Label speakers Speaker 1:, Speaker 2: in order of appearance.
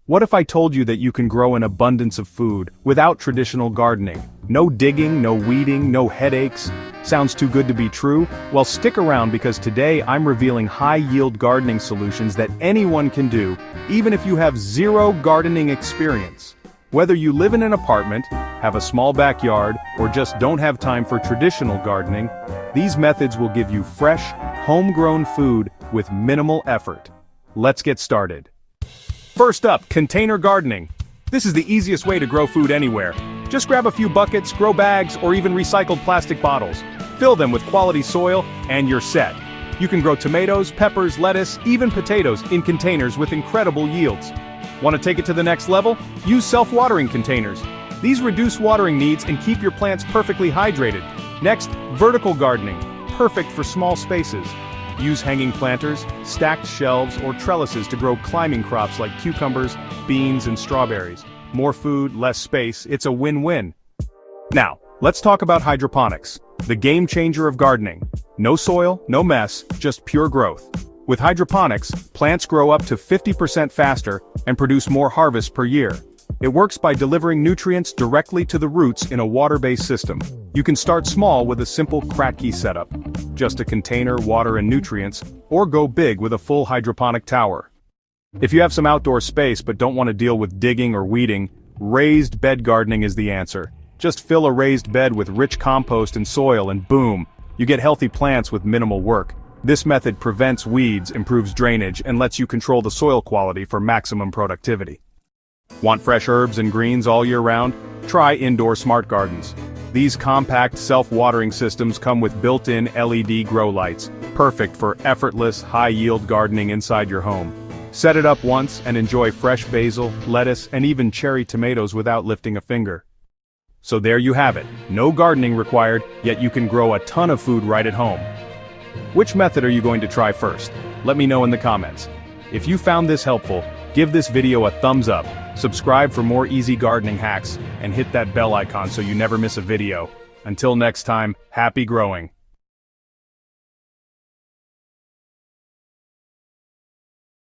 Speaker 1: What if I told you that you can grow an abundance of food without traditional gardening? No digging, no weeding, no headaches. Sounds too good to be true? Well, stick around because today I'm revealing high-yield gardening solutions that anyone can do, even if you have zero gardening experience. Whether you live in an apartment, have a small backyard, or just don't have time for traditional gardening, these methods will give you fresh, homegrown food with minimal effort. Let's get started. First up, container gardening. This is the easiest way to grow food anywhere. Just grab a few buckets, grow bags, or even recycled plastic bottles. Fill them with quality soil, and you're set. You can grow tomatoes, peppers, lettuce, even potatoes in containers with incredible yields. Want to take it to the next level? Use self-watering containers. These reduce watering needs and keep your plants perfectly hydrated. Next, vertical gardening. Perfect for small spaces. Use hanging planters, stacked shelves, or trellises to grow climbing crops like cucumbers, beans, and strawberries. More food, less space, it's a win-win. Now, let's talk about hydroponics, the game changer of gardening. No soil, no mess, just pure growth. With hydroponics, plants grow up to 50% faster and produce more harvests per year. It works by delivering nutrients directly to the roots in a water-based system. You can start small with a simple Kratky setup, just a container, water, and nutrients, or go big with a full hydroponic tower. If you have some outdoor space but don't want to deal with digging or weeding, raised bed gardening is the answer. Just fill a raised bed with rich compost and soil and boom, you get healthy plants with minimal work. This method prevents weeds, improves drainage, and lets you control the soil quality for maximum productivity. Want fresh herbs and greens all year round? Try indoor smart gardens. These compact self-watering systems come with built-in LED grow lights, perfect for effortless, high-yield gardening inside your home. Set it up once and enjoy fresh basil, lettuce, and even cherry tomatoes without lifting a finger. So there you have it, no gardening required, yet you can grow a ton of food right at home. Which method are you going to try first? Let me know in the comments. If you found this helpful, give this video a thumbs up, subscribe for more easy gardening hacks, and hit that bell icon so you never miss a video. Until next time, happy growing!